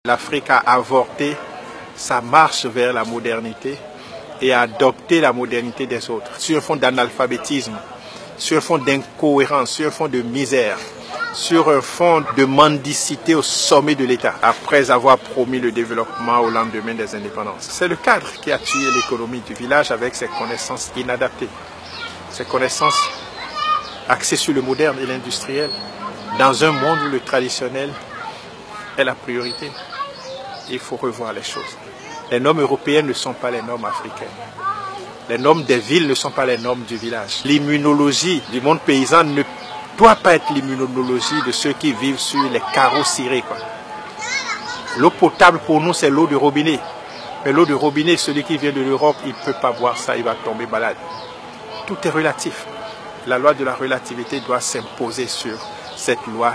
L'Afrique a avorté sa marche vers la modernité et a adopté la modernité des autres sur un fond d'analphabétisme, sur un fond d'incohérence, sur un fond de misère, sur un fond de mendicité au sommet de l'État, après avoir promis le développement au lendemain des indépendances. C'est le cadre qui a tué l'économie du village avec ses connaissances inadaptées, ses connaissances axées sur le moderne et l'industriel, dans un monde où le traditionnel est la priorité. Il faut revoir les choses. Les normes européennes ne sont pas les normes africaines. Les normes des villes ne sont pas les normes du village. L'immunologie du monde paysan ne doit pas être l'immunologie de ceux qui vivent sur les carreaux cirés. L'eau potable pour nous, c'est l'eau de robinet. Mais l'eau de robinet, celui qui vient de l'Europe, il ne peut pas boire ça, il va tomber malade. Tout est relatif. La loi de la relativité doit s'imposer sur cette loi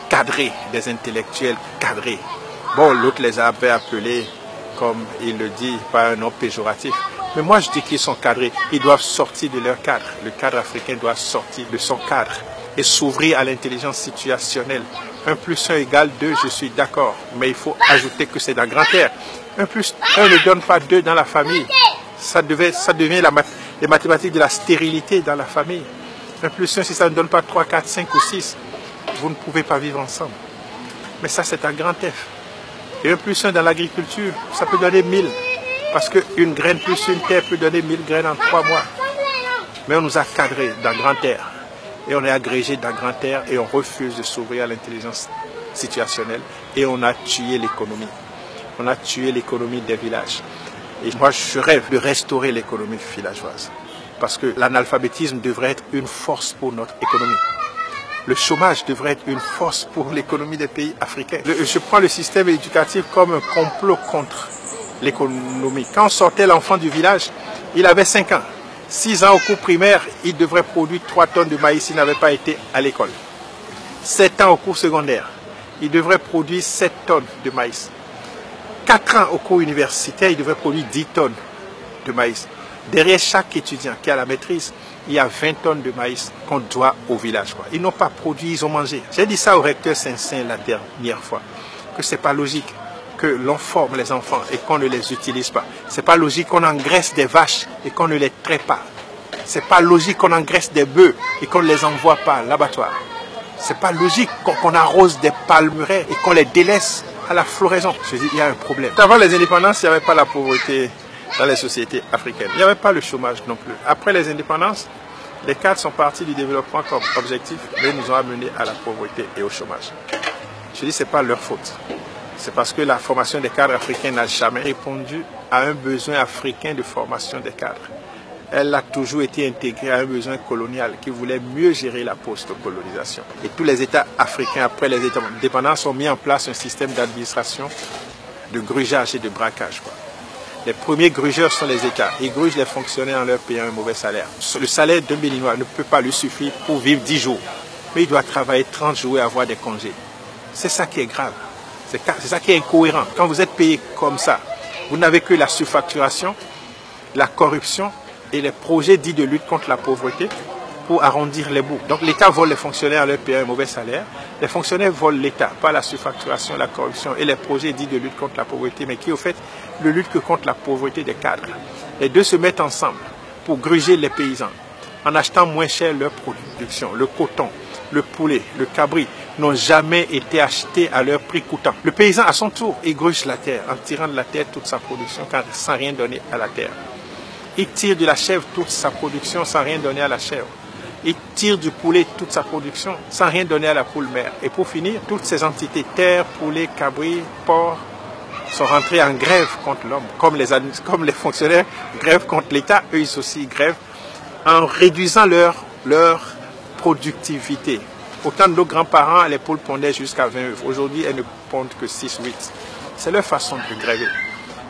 cadrée, des intellectuels cadrés. Bon, l'autre les avait appelés, comme il le dit, pas un nom péjoratif. Mais moi, je dis qu'ils sont cadrés. Ils doivent sortir de leur cadre. Le cadre africain doit sortir de son cadre et s'ouvrir à l'intelligence situationnelle. 1 + 1 = 2, je suis d'accord. Mais il faut ajouter que c'est dans grand air. 1 + 1 ne donne pas 2 dans la famille. Ça devient les mathématiques de la stérilité dans la famille. 1 + 1, si ça ne donne pas 3, 4, 5 ou 6, vous ne pouvez pas vivre ensemble. Mais ça, c'est un grand F. Et 1 + 1 dans l'agriculture, ça peut donner 1000. Parce qu'une graine plus une terre peut donner 1000 graines en 3 mois. Mais on nous a cadrés dans grand air. Et on est agrégé dans grand air et on refuse de s'ouvrir à l'intelligence situationnelle. Et on a tué l'économie. On a tué l'économie des villages. Et moi, je rêve de restaurer l'économie villageoise. Parce que l'analphabétisme devrait être une force pour notre économie. Le chômage devrait être une force pour l'économie des pays africains. Je prends le système éducatif comme un complot contre l'économie. Quand on sortait l'enfant du village, il avait 5 ans. 6 ans au cours primaire, il devrait produire 3 tonnes de maïs s'il n'avait pas été à l'école. 7 ans au cours secondaire, il devrait produire 7 tonnes de maïs. 4 ans au cours universitaire, il devrait produire 10 tonnes de maïs. Derrière chaque étudiant qui a la maîtrise, il y a 20 tonnes de maïs qu'on doit au village. Ils n'ont pas produit, ils ont mangé. J'ai dit ça au recteur Saint-Saint la dernière fois, que ce n'est pas logique que l'on forme les enfants et qu'on ne les utilise pas. Ce n'est pas logique qu'on engraisse des vaches et qu'on ne les traite pas. Ce n'est pas logique qu'on engraisse des bœufs et qu'on ne les envoie pas à l'abattoir. Ce n'est pas logique qu'on arrose des palmeraies et qu'on les délaisse à la floraison. Je dis, il y a un problème. Avant les indépendances, il n'y avait pas la pauvreté dans les sociétés africaines. Il n'y avait pas le chômage non plus. Après les indépendances, les cadres sont partis du développement comme objectif, mais nous ont amenés à la pauvreté et au chômage. Je dis, ce n'est pas leur faute. C'est parce que la formation des cadres africains n'a jamais répondu à un besoin africain de formation des cadres. Elle a toujours été intégrée à un besoin colonial qui voulait mieux gérer la post-colonisation. Et tous les États africains, après les indépendances, ont mis en place un système d'administration, de grugeage et de braquage. Les premiers grugeurs sont les États. Ils grugent les fonctionnaires en leur payant un mauvais salaire. Le salaire d'un Béninois ne peut pas lui suffire pour vivre 10 jours. Mais il doit travailler 30 jours et avoir des congés. C'est ça qui est grave. C'est ça qui est incohérent. Quand vous êtes payé comme ça, vous n'avez que la surfacturation, la corruption et les projets dits de lutte contre la pauvreté pour arrondir les bouts. Donc l'État vole les fonctionnaires en leur payant un mauvais salaire. Les fonctionnaires volent l'État, pas la surfacturation, la corruption et les projets dits de lutte contre la pauvreté, mais qui au fait ne luttent que contre la pauvreté des cadres. Les deux se mettent ensemble pour gruger les paysans en achetant moins cher leur production. Le coton, le poulet, le cabri n'ont jamais été achetés à leur prix coûtant. Le paysan, à son tour, égruge la terre en tirant de la terre toute sa production sans rien donner à la terre. Il tire de la chèvre toute sa production sans rien donner à la chèvre. Il tire du poulet toute sa production sans rien donner à la poule mère. Et pour finir, toutes ces entités, terre, poulet, cabri, porc, sont rentrés en grève contre l'homme. Comme les fonctionnaires grèvent contre l'État, eux ils aussi grèvent en réduisant leur productivité. Autant de nos grands-parents, les poules pondaient jusqu'à 20 œufs. Aujourd'hui, elles ne pondent que 6 ou 8. C'est leur façon de gréver.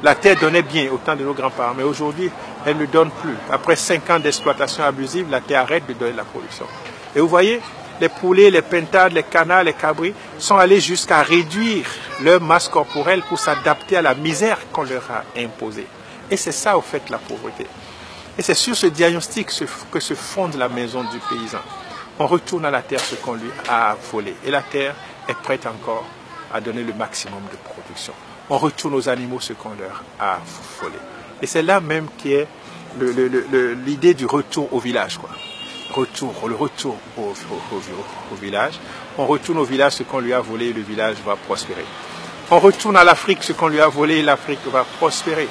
La terre donnait bien au temps de nos grands-parents, mais aujourd'hui, elle ne donne plus. Après 5 ans d'exploitation abusive, la terre arrête de donner de la production. Et vous voyez, les poulets, les pintades, les canards, les cabris sont allés jusqu'à réduire leur masse corporelle pour s'adapter à la misère qu'on leur a imposée. Et c'est ça, au fait, la pauvreté. Et c'est sur ce diagnostic que se fonde la maison du paysan. On retourne à la terre ce qu'on lui a volé. Et la terre est prête encore à donner le maximum de production. On retourne aux animaux ce qu'on leur a volé. Et c'est là même qui est l'idée du retour au village, quoi. Le retour au village. On retourne au village ce qu'on lui a volé, le village va prospérer. On retourne à l'Afrique ce qu'on lui a volé, l'Afrique va prospérer.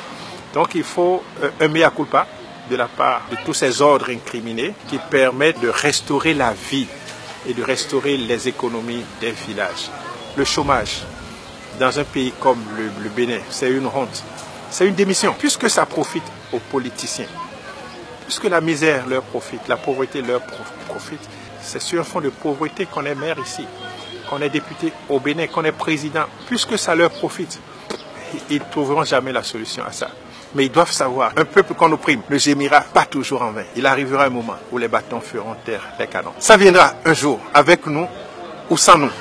Donc il faut un mea culpa de la part de tous ces ordres incriminés qui permettent de restaurer la vie et de restaurer les économies des villages. Le chômage dans un pays comme le Bénin, c'est une honte. C'est une démission, puisque ça profite aux politiciens. Puisque la misère leur profite, la pauvreté leur profite, c'est sur un fond de pauvreté qu'on est maire ici, qu'on est député au Bénin, qu'on est président. Puisque ça leur profite, ils ne trouveront jamais la solution à ça. Mais ils doivent savoir, un peuple qu'on opprime ne gémira pas toujours en vain. Il arrivera un moment où les bâtons feront taire les canons. Ça viendra un jour, avec nous ou sans nous.